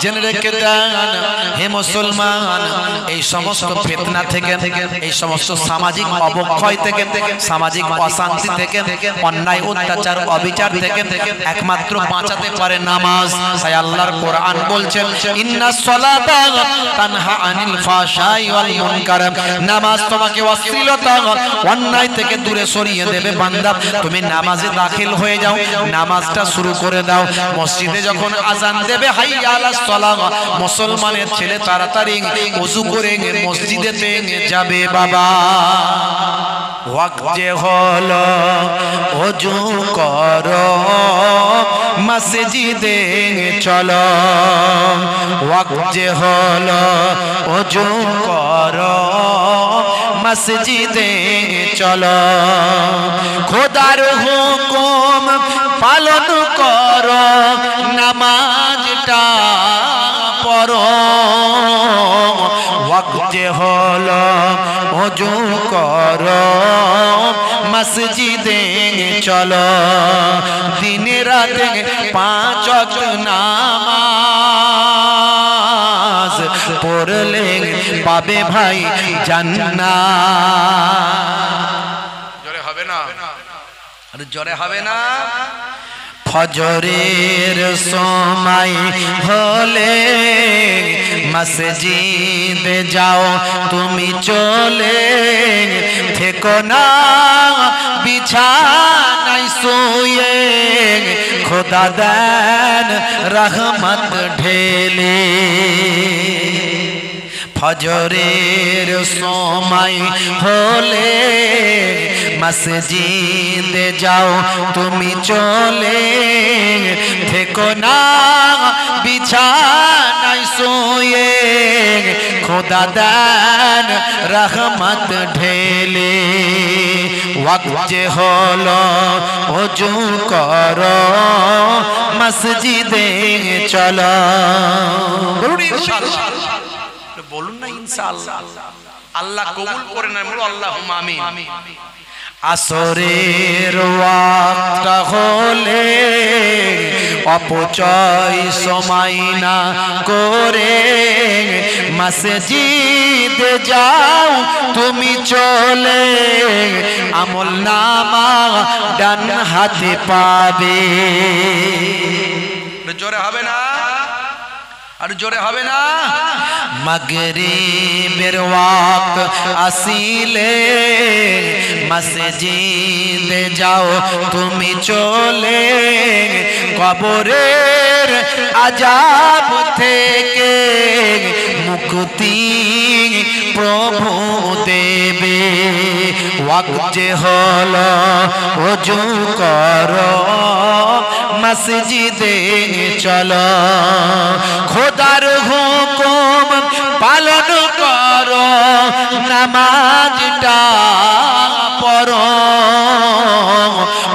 জেনে রেখে দেন হে মুসলমান, এই সমস্ত ফিতনা থেকে, এই সমস্ত সামাজিক অবক্ষয় থেকে, সামাজিক অশান্তি থেকে, অন্যায় অত্যাচার অবিচার থেকে একমাত্র বাঁচাতে পারে নামাজ। তাই আল্লাহর কোরআন বলছেন ইন্নাস সালাতা তানহা আনিল ফাহশাই ওয়াল মুনকার, নামাজ তোমাকে অশ্লীলতা অন্যায় থেকে দূরে সরিয়ে দেবে। বান্দা তুমি নামাজে দাখিল হয়ে যাও, নামাজটা শুরু করে দাও। মসজিদে যখন আজান দেবে হাইয়া আলাস সালাহ, মুসলমানের ছেলে তাড়াতাড়ি ওযু করে মসজিদেতে যাবে বাবা। ওয়াক্ত যে হলো ওযু করো, মসজিদে চলো। ওয়াক্ত যে হলো ওযু করো, মসজিদে চলো। খোদার হুকুম পালন করো, নামাজটা পড়ো। ওয়াক্ত যে হলো ওযু করো, মসজিদে চলো। দিনে রাতে 5 ওয়াক্ত নামাজ পড়লে পাবে ভাই জান্নাত। জোরে হবে না? আরে জোরে হবে না? ফজরের সময় হলে মসজিদে যাও তুমি চলে, থেকো না বিছানায় শুয়ে, খোদা দেন রহমত ঢেলে। ফজরের সময় হলে মসজিদে যাও তুমি চলে, থেকো না বিছানায় শুয়ে, খোদা দেন রহমত ঢেলে। ওয়াক্ত যে হলো ওযু করো, মসজিদে চলো। বলুন ইনশাআল্লাহ, বলুন না ইনশাআল্লাহ। আল্লাহ কবুল করে নেন, বলো আল্লাহুম্মা আমিন। আসরের ওয়াক্ত হলে অপচয় সময় না করে, মসজিদে যাও তুমি চলে, আমল নামা ডান হাতে পাবে। জোরে হবে না? আর জোরে হবে না? মাগরিবের ওয়াক্ত আসিলে মসজিদে যাও তুমি চলে, কবরের আযাব থেকে মুক্তি প্রভু দেবে। ওয়াক্ত যে হলো ওযু করো, মসজিদে চলো। খোদার হুকুম পালন করো, নামাজটা পড়ো,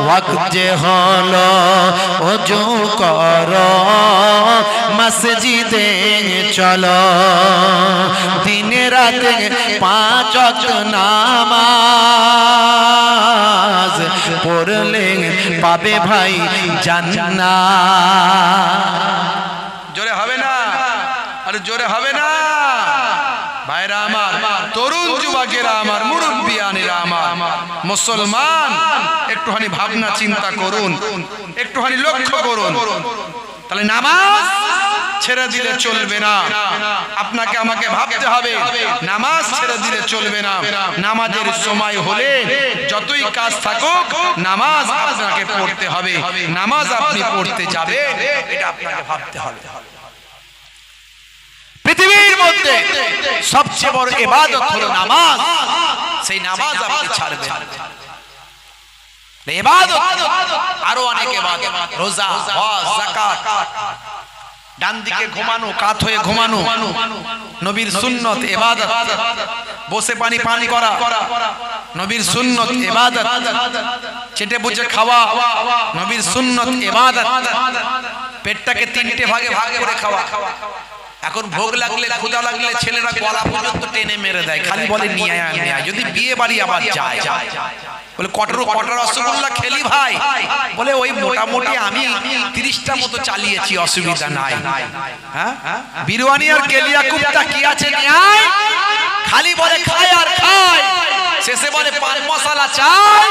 ওয়াক্ত যে হলো ওযু করো, মসজিদে চলো, দিনে রাতে 5 ওয়াক্ত নামাজ পড়লে পাবে ভাই জান্নাত। জোরে হবে না? আরে জোরে হবে না? ভাইরা আমার, তরুণ যুবকেরা আমার, মুরব্বিয়ানেরা আমার, মুসলমান একটুখানি ভাবনা চিন্তা করুন, একটুখানি লক্ষ্য করুন। তাহলে নামাজ ছেড়ে দিলে চলবে না, আপনাকে আমাকে ভাবতে হবে। নামাজ ছেড়ে দিলে চলবে না। নামাজের সময় হলে যতই কাজ থাকুক নামাজ আপনাকে পড়তে হবে, নামাজ আপনি পড়তে যাবেন, এটা আপনাকে ভাবতে হবে। পৃথিবীর মধ্যে সবচেয়ে বড় ইবাদত হলো নামাজ। সেই নামাজ আপনি ছাড়বেন না। ইবাদত আরো অনেক ইবাদত, রোজা, হজ, যাকাত, ডান দিকে ঘুমানো, কাত হয়ে ঘুমানো, নবীর সুন্নত ইবাদত, বসে পানি পান করা নবীর সুন্নত ইবাদত, চেটে বুঝে খাওয়া নবীর সুন্নত ইবাদত, পেটটাকে 3টে ভাগে ভাগ করে খাওয়া। এখন ভোগ লাগলে, ক্ষুধা লাগলে ছেলেরা গলা পর্যন্ত টেনে মেরে দেয়, খালি বলে নিয়ে আয় নিয়ে আয়। যদি বিয়ে বাড়ি আবার যায়, বলে কটর রসগোল্লা খেলি ভাই, বলে ওই মোটামুটি আমি 30টা মতো চালিয়েছি, অসুবিধা নাই। হ্যাঁ, বিরিয়ানি আর কেলিয়া কুপ্তা কি আছে নিয়ে আয়, খালি বলে খায় আর খায়। শেষে বলে পান মশলা চাই,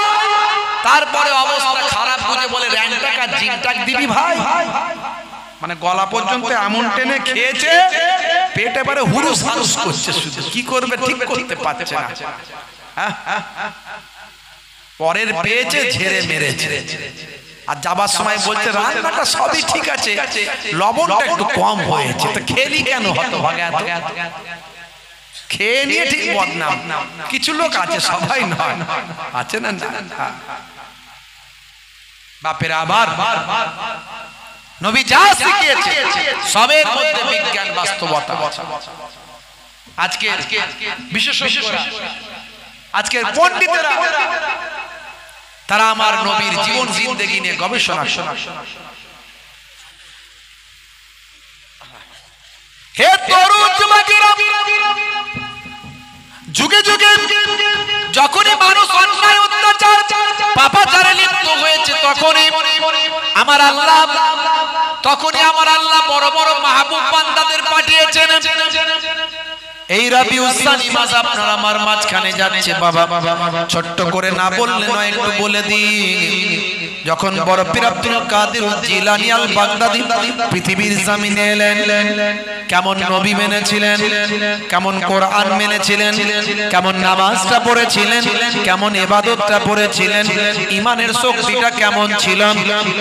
তারপরে অবস্থা খারাপ বুঝে বলে র্যাংটাক আর জিনটাক দিবি ভাই। মানে গলা পর্যন্ত এমন টেনে খেয়েছে, পেট এবারে হুরুস হারুস করছে, শুধু কি করবে ঠিক করতে পারছে না। পরের পেয়েছে, ঝেড়ে মেরেছে, আর যাবার সময় বলছে রান্নাটা সবই ঠিক আছে, লবণটা একটু কম হয়েছে। তো খেলি কেন হতভাগা এত? খেয়ে নিয়ে ঠিক বদনাম। কিছু লোক আছে, সবাই নয়, আছে না? বাপের আবার নবী যা শিখিয়েছে সবের মধ্যে বিজ্ঞান, বাস্তবতা আছে। আজকে বিশেষজ্ঞরা, আজকের পণ্ডিতেরা, তারা আমার নবীর জীবন জিন্দেগি নিয়ে গবেষণা। হে তরুণ যুবকেরা, যুগে যুগে যখনই মানুষ অন্যায়, অত্যাচার, পাপাচারে লিপ্ত হয়েছে, তখনই আমার আল্লাহ বড় বড় মাহবুব বান্দাদের পাঠিয়েছেন। এই রাবিউস সানি মাস আপনার আমার মাঝখানে যাচ্ছে। বাবা ছোট্ট করে না বললে নয়, একটু বলে দিই। যখন বড় পীর আব্দুল কাদের জিলানী আল বাগদাদী পৃথিবীর জমিনে এলেন, কেমন নবী মেনেছিলেন, কেমন কোরআন মেনেছিলেন, কেমন নামাজটা পড়েছিলেন, কেমন ইবাদতটা পড়েছিলেন, ঈমানের শক্তিটা কেমন ছিল,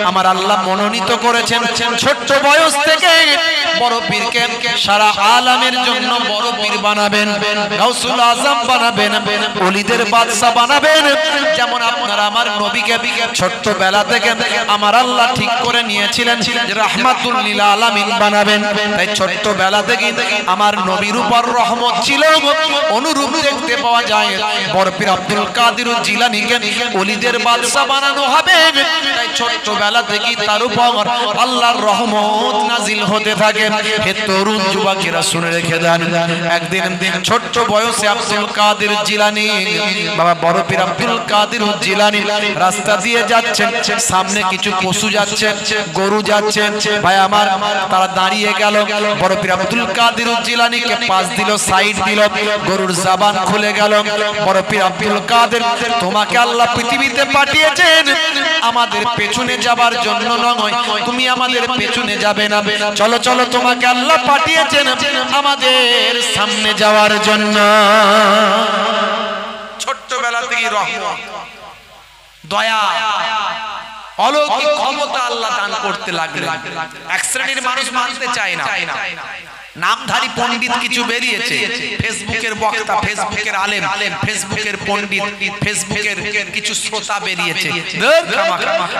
আমার আল্লাহ মনোনীত করেছেন। ছোট্ট বয়স থেকে বড় পীরকে সারা আলামের জন্য বড় পীর বানাবেন, গাউসুল আজম বানাবেন, ওলিদের বাদশা বানাবেন। যেমন আপনারা আমার নবীকে ছোট্ট বেলা থেকে আমার আল্লাহ ঠিক করে নিয়েছিলেন যে রাহমাতুল লিল আলামিন বানাবেন, তাই ছোট্ট বেলা থেকে আমার নবীর উপর রহমত ছিল। অনুরূপ দেখতে পাওয়া যায় বড় পীর আব্দুল কাদের জিলানীকে ওলিদের বাদশা বানানো হবে, তাই ছোট্ট বেলা থেকে তার উপর আল্লাহর রহমত নাজিল হতে থাকে। হে তরুণ যুবকেরা শুনে রেখে দেন, একদিন ছোট্ট বয়সে আব্দুল কাদের জিলানী, বাবা বড় পীর আব্দুল কাদের জিলানী রাস্তা দিয়ে যাচ্ছেন, সামনে কিছু পশু যাচ্ছে, গরু যাচ্ছে। ভাই আমার, তারা দাঁড়িয়ে গেল, বড় পীর আব্দুল কাদের জিলানীকে পাশ দিল, সাইড দিল, গরুর জবান খুলে গেল। বড় পীর আব্দুল কাদের, তোমাকে আল্লাহ পৃথিবীতে পাঠিয়েছেন আমাদের পেছনে যাবার জন্য নয়, তুমি আমাদের পেছনে যাবে না, চলো চলো, তোমাকে আল্লাহ পাঠিয়েছেন আমাদের সামনে যাওয়ার জন্য। ছোট্টবেলা থেকে রহমত, দয়া, অলৌকিক ক্ষমতা আল্লাহ দান করতে লাগলেন। এক শ্রেণীর মানুষ মানতে চায় না, নামধারী পণ্ডিত কিছু বেরিয়েছে, ফেসবুকের বক্তা, ফেসবুকের আলেম, ফেসবুকের পণ্ডিত, ফেসবুকের কিছু শ্রোতা বেরিয়েছে।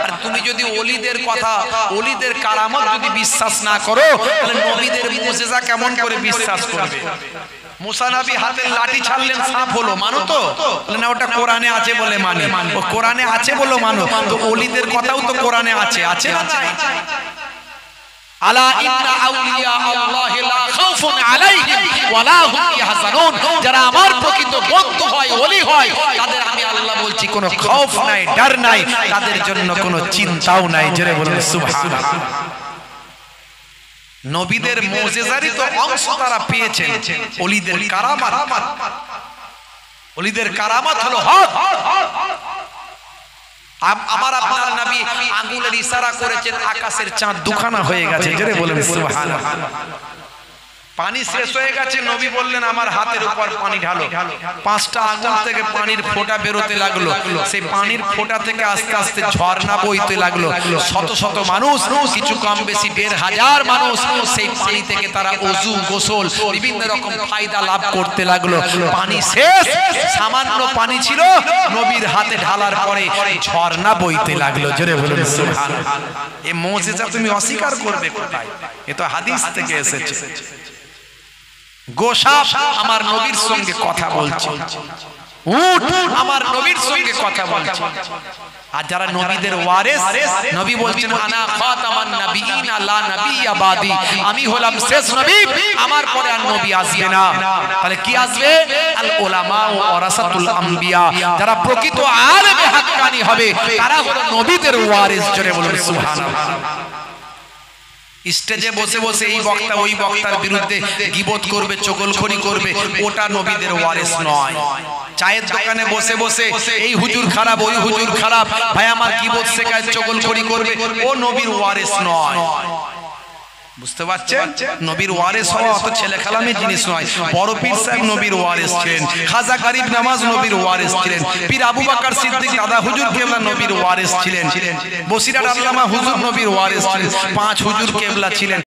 আর তুমি যদি ওলিদের কথা, ওলিদের কারামত যদি বিশ্বাস না করো, তাহলে নবীদের মুজিজা কেমন করে বিশ্বাস করবে? মুসা নবী হাতের লাঠি ছাড়লেন, সাপ হলো, মানো তো? না, ওটা কোরআনে আছে বলে মানি। ও কোরআনে আছে বলে মানো, তো ওলিদের কথাও তো কোরআনে আছে, আছে না? আলা ইন্না আউলিয়া আল্লাহি লা খাউফুন আলাইহিম ওয়া লা হুম ইয়াহজানুন। যারা আমার প্রকৃত বন্ধু হয়, ওলি হয়, তাদের আমি আল্লাহ বলছি কোনো খৌফ নাই, ডর নাই, তাদের জন্য কোনো চিন্তাও নাই। জোরে বলুন সুবহানাল্লাহ। নবীদের মুজিজারই তো অংশ তারা পেয়েছেন। ওলিদের কারামাত, ওলিদের কারামাত হলো হক। আমার আপনার নবী আঙ্গুলের ইশারা করেছেন, আকাশের চাঁদ দুখানা হয়ে গেছে। জোরে বলেন সুবহানাল্লাহ। পানি শেষ হয়ে গেছে, নবী বললেন আমার হাতের উপর পানি ঢালো। 5টা আঙ্গুল থেকে পানির ফোঁটা বেরোতে লাগলো। সেই পানির ফোঁটা থেকে আস্তে আস্তে ঝর্ণা বইতে লাগলো। শত শত মানুষ, কিছু কম বেশি 1,500 মানুষ সেই পানি থেকে তারা ওযু, গোসল, বিভিন্ন রকম ফায়দা লাভ করতে লাগলো। পানি শেষ, সামান্য পানি ছিল, নবীর হাতে ঢালার পরে ঝর্ণা বইতে লাগলো। জোরে বলুন সুবহানাল্লাহ। এই মুজিজা তুমি অস্বীকার করবে কোথায়? এ তো হাদিস থেকে এসেছে। গোসাপ আমার নবীর সঙ্গে কথা বলছে, উট আমার নবীর সঙ্গে কথা বলছে। আর যারা নবীদের ওয়ারিস, নবী বলছেন আনা খাতামান নাবিয়িনা লা নাবিয়্যা বাদি, আমি হলাম শেষ নবী, আমার পরে আর নবী আসবে না। তাহলে কি আসবে? আল উলামা ওয়ারাসাতুল আম্বিয়া। যারা প্রকৃত আলেমে হাক্কানি হবে, তারা হলো নবীদের ওয়ারিস। জোরে বলুন সুবহানাল্লাহ। স্টেজে বসে বসে এই বক্তা ওই বক্তার বিরুদ্ধে গীবত করবে, চগলখড়ি করবে, ওটা নবীদের ওয়ারিস নয়। চায়ের দোকানে বসে বসে এই হুজুর খারাপ, ওই হুজুর খারাপ, ভাই আমার গীবত শেখায়, চগলখড়ি করবে, ও নবীর ওয়ারিস নয়। বুঝতে পারছেন? নবীর ওয়ারিস হওয়া অত ছেলে খেলামি জিনিস নয়। বড় পীর সাহেব নবীর ওয়ারিস ছিলেন, খাজা গরিব নওয়াজ নবীর ওয়ারিস ছিলেন, পীর আবু বকর সিদ্দিক দাদা হুজুর কেবলা নবীর ওয়ারিস ছিলেন, বসিরহাট আল্লামা হুজুর নবীর ওয়ারিস ছিলেন, 5 হুজুর কেবলা ছিলেন।